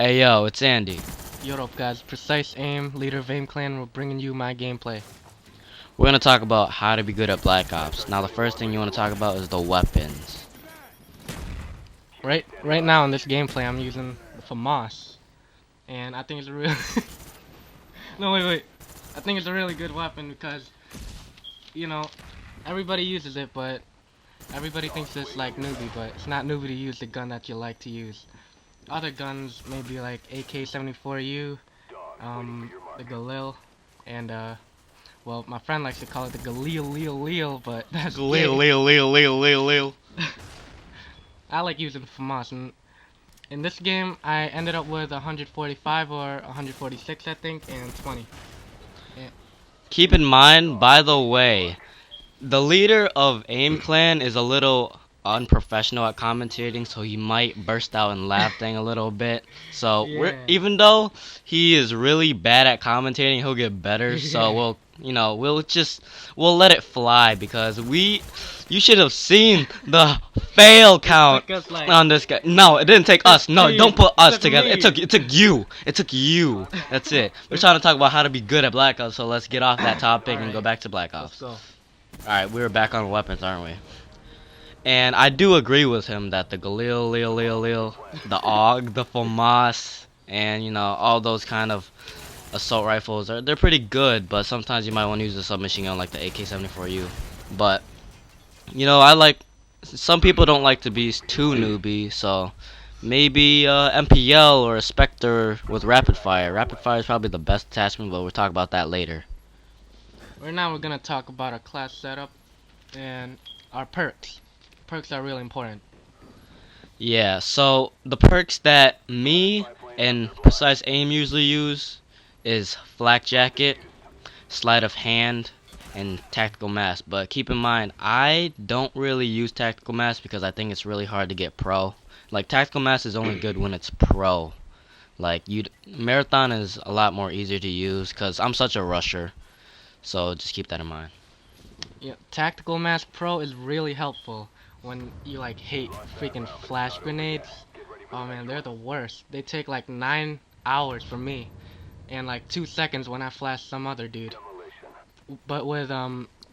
Hey yo, it's Andy. Yo up guys, Precise Aim, leader of Aim Clan, we're bringing you my gameplay. We're gonna talk about how to be good at Black Ops. Now the first thing you wanna talk about is the weapons. Right now in this gameplay I'm using the FAMAS. And I think it's a really No wait. I think it's a really good weapon because you know, everybody uses it, but everybody thinks it's like newbie, but it's not newbie to use the gun that you like to use. Other guns maybe like AK-74U, the Galil, and well, my friend likes to call it the Galil, but that's Lil. I like using FAMAS, and in this game I ended up with 145 or 146 I think, and 20. Yeah. Keep in mind, by the way, the leader of Aim Clan is a little unprofessional at commentating, so he might burst out and laughing a little bit. So Yeah. even though he is really bad at commentating, he'll get better. So we'll let it fly because you should have seen the fail count Took us, like, on this guy. No, it didn't take us. No, me. don't put us Took together. me. It took you. It took you. That's it. We're trying to talk about how to be good at Black Ops, so let's get off that topic and go back to Black Ops. Let's go. Alright, we're back on weapons, aren't we? And I do agree with him that the Galil, the AUG, the FAMAS, and all those kind of assault rifles they're pretty good, but sometimes you might want to use a submachine gun like the AK-74U. But I like some people don't like to be too newbie, so maybe MPL or a Spectre with rapid fire. Rapid fire is probably the best attachment, but we'll talk about that later. Right now we're gonna talk about our class setup and our perks. Perks are really important. Yeah, so the perks that me and Precise Aim usually use is Flak Jacket, Sleight of Hand, and Tactical Mask. But keep in mind, I don't really use Tactical Mask because I think it's really hard to get pro. Like, Tactical Mask is only good when it's pro. Like, Marathon is a lot more easier to use because I'm such a rusher. So just keep that in mind. Yeah, Tactical Mask Pro is really helpful when you like hate freaking flash grenades. Oh man, they're the worst. They take like 9 hours for me, and like 2 seconds when I flash some other dude. But with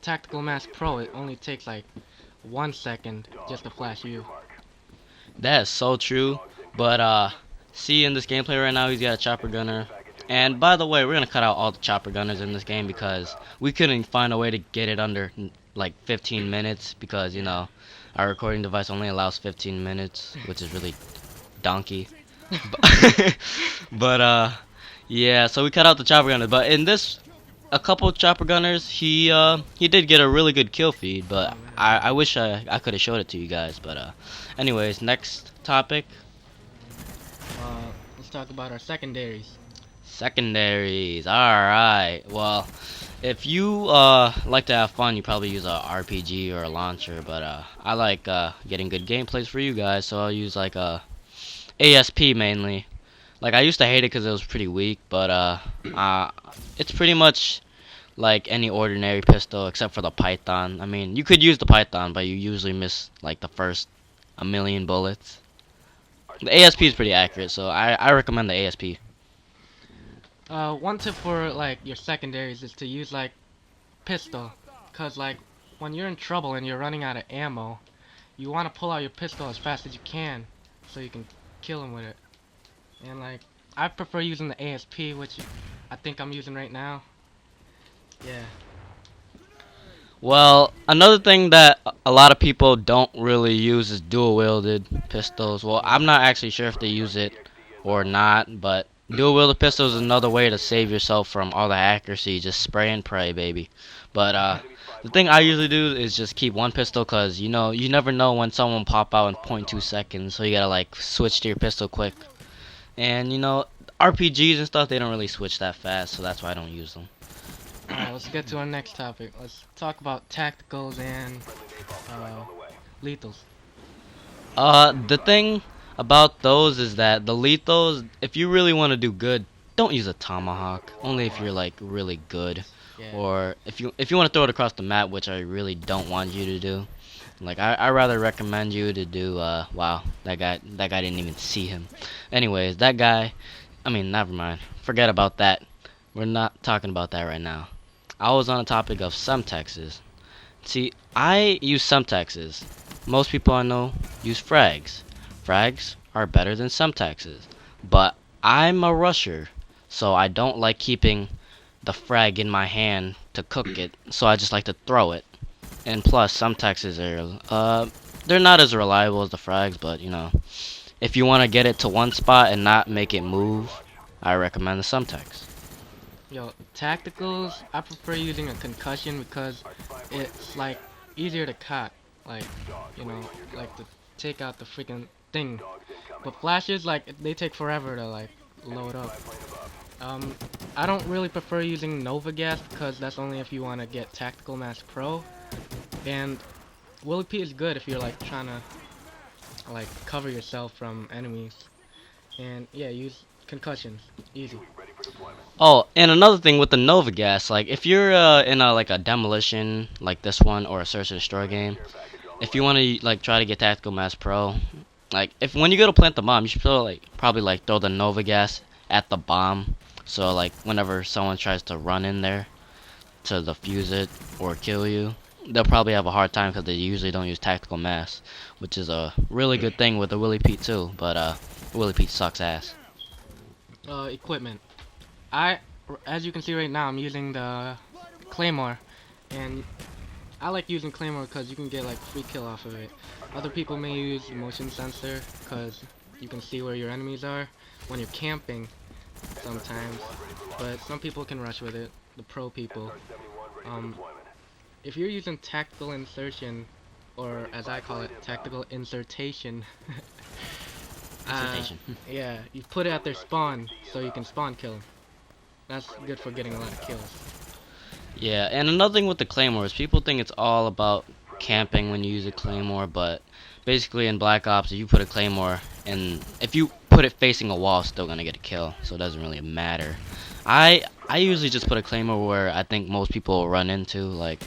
Tactical Mask Pro, it only takes like 1 second just to flash you. That is so true. But see in this gameplay right now, he's got a chopper gunner. And by the way, we're gonna cut out all the chopper gunners in this game because we couldn't find a way to get it under like 15 minutes because our recording device only allows 15 minutes, which is really donkey. But yeah, so we cut out the chopper gunners. But in this, a couple of chopper gunners, he did get a really good kill feed. But I wish I could have showed it to you guys. But anyways, next topic. Let's talk about our secondaries. Secondaries. Alright. Well, if you like to have fun, you probably use a RPG or a launcher, but I like getting good gameplays for you guys, so I'll use like a ASP mainly. Like, I used to hate it because it was pretty weak, but it's pretty much like any ordinary pistol except for the Python. I mean, you could use the Python, but you usually miss like the first 1,000,000 bullets. The ASP is pretty accurate, so I recommend the ASP. One tip for like your secondaries is to use like pistol, cause like when you're in trouble and you're running out of ammo, you want to pull out your pistol as fast as you can, so you can kill him with it. And like I prefer using the ASP, which I think I'm using right now. Yeah. Well, another thing that a lot of people don't really use is dual-wielded pistols. Well, I'm not actually sure if they use it or not, but dual-wielded pistols is another way to save yourself from all the accuracy. Just spray and pray, baby. But the thing I usually do is just keep one pistol, cause you never know when someone pop out in .2 seconds, so you gotta like switch to your pistol quick. And RPGs and stuff, they don't really switch that fast, so that's why I don't use them. Alright, let's get to our next topic. Let's talk about tacticals and lethals. The thing about those is that the lethals, if you really want to do good, don't use a tomahawk. Only if you're like really good, Yeah. or if you want to throw it across the map, which I really don't want you to do. Like I rather recommend you to do wow, that guy didn't even see him. Anyways, that guy, I mean, never mind. Forget about that. We're not talking about that right now. I was on the topic of some Texas. See, I use some Texas. Most people I know use frags. Frags are better than some Texas. But I'm a rusher, so I don't like keeping the frag in my hand to cook it, so I just like to throw it. And plus, some Texas are, they're not as reliable as the frags, but you know, if you want to get it to one spot and not make it move, I recommend the Sumtex. Yo, tacticals, I prefer using a concussion because it's like easier to cut, like, you know, like to take out the freaking thing. But flashes, like, they take forever to like load up. Um, I don't really prefer using Nova Gas because that's only if you want to get Tactical Mass Pro. And Willie P is good if you're like trying to like cover yourself from enemies. And yeah, use concussions, easy. Oh, and another thing with the Nova Gas, like if you're in a like a demolition like this one or a search and destroy game, if you want to like try to get Tactical Mass Pro, like if when you go to plant the bomb, you should probably like throw the Nova Gas at the bomb, so like whenever someone tries to run in there to defuse it or kill you, they'll probably have a hard time because they usually don't use Tactical Mass, which is a really good thing with the Willie Pete too. But Willie Pete sucks ass. Equipment. I, as you can see right now, I'm using the Claymore, and I like using Claymore because you can get like free kill off of it. Other people may use motion sensor because you can see where your enemies are when you're camping sometimes, but some people can rush with it, the pro people. If you're using tactical insertion, or as I call it, tactical insertation, Insertion. yeah, you put it at their spawn so you can spawn kill 'em. That's good for getting a lot of kills. Yeah, and another thing with the Claymore is people think it's all about camping when you use a Claymore, but basically in Black Ops, if you put a Claymore and if you put it facing a wall, it's still gonna get a kill, so it doesn't really matter. I usually just put a Claymore where I think most people will run into, like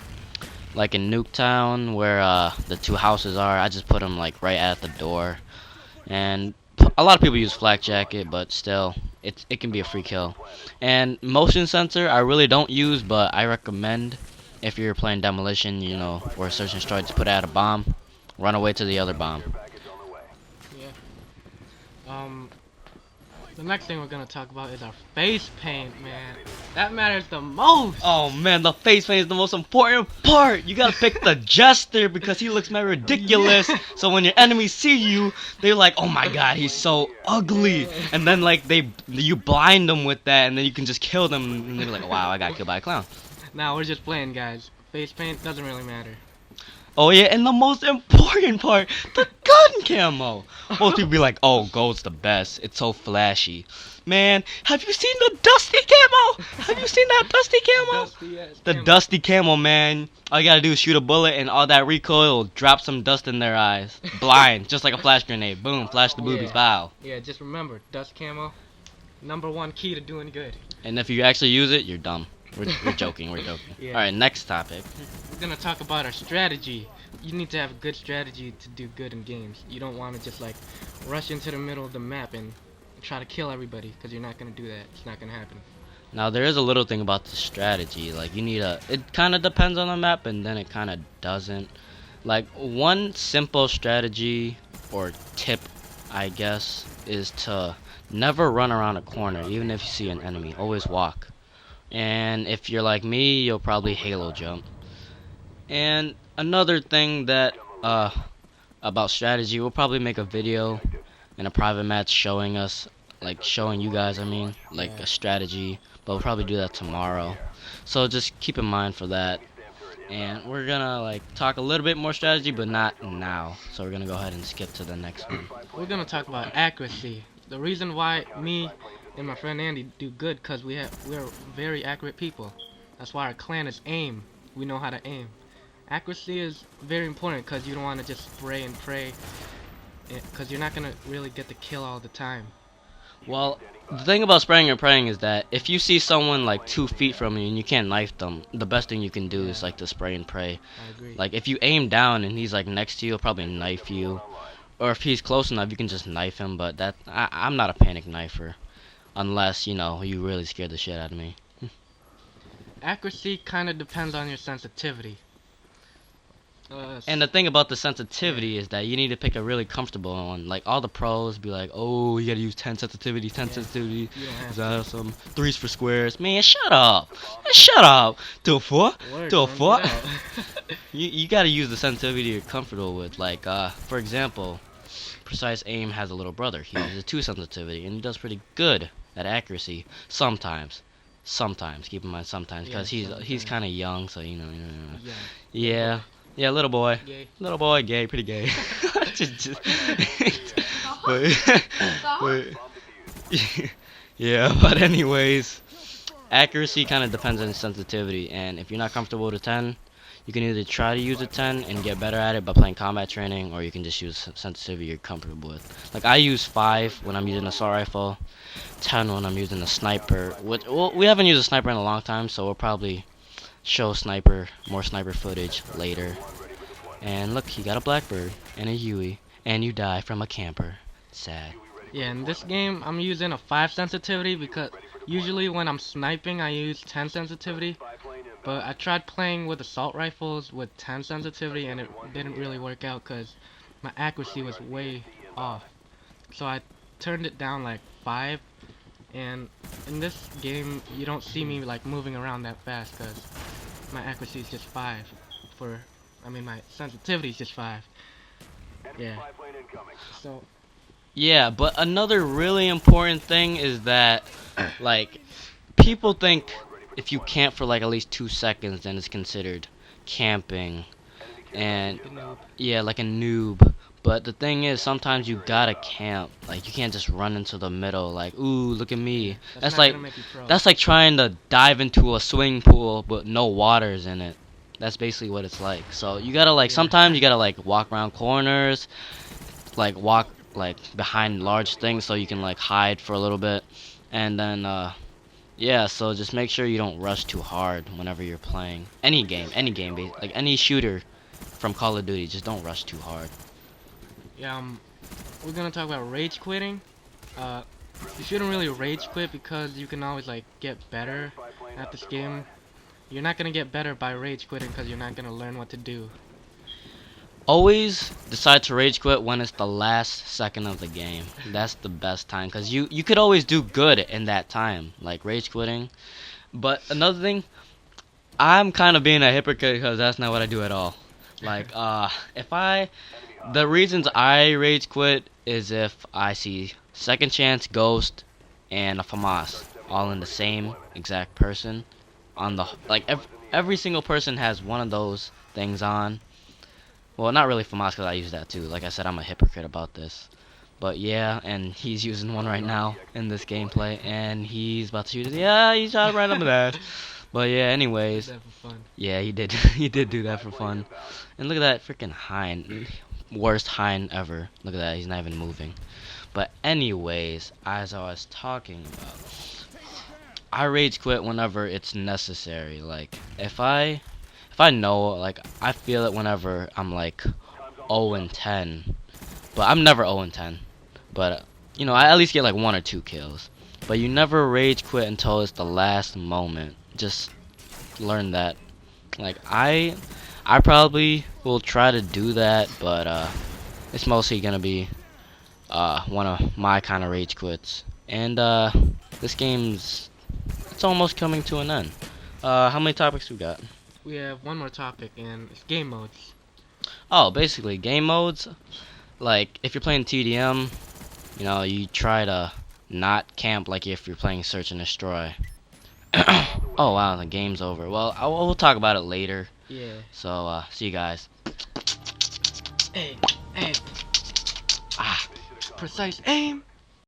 in Nuketown where the two houses are. I just put them like right at the door, and a lot of people use flak jacket, but still, it can be a free kill. And motion sensor, I really don't use, but I recommend if you're playing demolition, you know, or search and destroy, just put out a bomb, run away to the other bomb. Yeah. The next thing we're gonna talk about is our face paint, man. That matters the most. Oh man, the face paint is the most important part. You gotta pick the jester because he looks mad ridiculous. So when your enemies see you, they're like, "Oh my god, he's so ugly." And then like you blind them with that, and then you can just kill them, and they're like, "Wow, I got killed by a clown." Now we're just playing, guys. Face paint doesn't really matter. Oh yeah, and the most important part, the gun camo. Most people be like, "Oh, gold's the best. It's so flashy." Man, have you seen the dusty camo? Have you seen that dusty camo? The dusty camo, man. All you gotta do is shoot a bullet, and all that recoil will drop some dust in their eyes. Blind, just like a flash grenade. Boom, flash the boobies. Pow. Yeah, just remember, dust camo, #1 key to doing good. And if you actually use it, you're dumb. We're joking. We're joking. Yeah. All right, next topic. We're gonna talk about our strategy. You need to have a good strategy to do good in games. You don't want to just like rush into the middle of the map and try to kill everybody, because you're not gonna do that. It's not gonna happen. Now there is a little thing about the strategy. Like you need it kind of depends on the map, and then it kind of doesn't. Like one simple strategy or tip, I guess, is to never run around a corner, even if you see an enemy. Always walk. And if you're like me, you'll probably halo jump. And another thing that about strategy, we'll probably make a video in a private match showing us, like showing you guys, I mean, like a strategy, but we'll probably do that tomorrow. So just keep in mind for that. And we're gonna like talk a little bit more strategy, but not now. So we're gonna go ahead and skip to the next one. We're gonna talk about accuracy. The reason why me and my friend Andy do good, because we're very accurate people. That's why our clan is aim. We know how to aim. Accuracy is very important because you don't want to just spray and pray, because you're not gonna really get the kill all the time. Well, The thing about spraying and praying is that if you see someone like 2 feet from you and you can't knife them, the best thing you can do is Yeah, like to spray and pray. I agree. Like if you aim down and he's like next to you, he'll probably knife you. Or if he's close enough, you can just knife him. But I'm not a panic knifer, unless you really scared the shit out of me. Accuracy kind of depends on your sensitivity. And the thing about the sensitivity Yeah. is that you need to pick a really comfortable one. Like all the pros be like, oh, you gotta use 10 sensitivity, 10 Yeah. sensitivity. You don't have Is to. that some threes for squares? Man, shut up. Shut up. Do what? Word, Do man, what? get out. You gotta use the sensitivity you're comfortable with. Like for example, Precise Aim has a little brother. He uses 2 sensitivity and he does pretty good at accuracy sometimes. Sometimes, keep in mind sometimes, Yeah, because he's sometimes. kind of young, so you know. Yeah. Yeah, yeah, Gay. little boy, gay, pretty gay. just, but, but yeah, but anyways, accuracy kind of depends on sensitivity, and if you're not comfortable with a 10, you can either try to use a 10 and get better at it by playing combat training, or you can just use sensitivity you're comfortable with. Like I use 5 when I'm using assault rifle, 10 when I'm using a sniper. Well, we haven't used a sniper in a long time, so we'll probably show more sniper footage later. And look, he got a blackbird and a Huey, and you die from a camper. Sad. Yeah, in this game, I'm using a 5 sensitivity because usually when I'm sniping, I use 10 sensitivity. But I tried playing with assault rifles with 10 sensitivity, and it didn't really work out because my accuracy was way off. So I turned it down like 5. And in this game, you don't see me like moving around that fast because my accuracy is just 5. My sensitivity is just 5. Yeah. So Yeah, but another really important thing is that, like, people think if you camp for like at least 2 seconds, then it's considered camping. And the noob. yeah, like a noob. But the thing is, sometimes you gotta camp. Like you can't just run into the middle. Like, ooh, look at Yeah, me. that's That's not like gonna make you pro. that's like trying to dive into a swimming pool but no waters in it. That's basically what it's like. So you gotta like Yeah. sometimes you gotta like walk around corners, like walk like behind large things so you can like hide for a little bit, and then yeah. So just make sure you don't rush too hard whenever you're playing like any shooter from Call of Duty. Just don't rush too hard. Yeah, we're gonna talk about rage quitting. You shouldn't really rage quit because you can always like get better at this game. You're not gonna get better by rage quitting because you're not gonna learn what to do. Always decide to rage quit when it's the last second of the game. That's the best time because you could always do good in that time, like rage quitting. But another thing, I'm kind of being a hypocrite because that's not what I do at all. Like if I the reasons I rage quit is if I see Second Chance, Ghost, and a FAMAS all in the same exact person on the like every single person has one of those things on. Well, not really FAMAS because I use that too. Like I said, I'm a hypocrite about this. But yeah, and he's using one right now in this gameplay, and he's about to shoot it. Yeah, he shot right up the ass. But yeah, Did anyways, that for fun. yeah, he did. He did do that for fun. And look at that freaking Hein, worst Hein ever. Look at that, he's not even moving. But anyways, as I was talking about, I rage quit whenever it's necessary. Like if I know, like I feel it whenever I'm like 0 and 10. But I'm never 0 and 10. But I at least get like 1 or 2 kills. But you never rage quit until it's the last moment. Just learn that. Like I probably will try to do that, but it's mostly gonna be one of my kind of rage quits. And this game's it's almost coming to an end. How many topics we got? We have one more topic, and it's game modes. Oh, basically game modes. Like if you're playing TDM, you try to not camp like if you're playing Search and Destroy. Oh wow, the game's over. Well, we'll talk about it later. Yeah. So see you guys. Hey, hey, Ah. precise aim.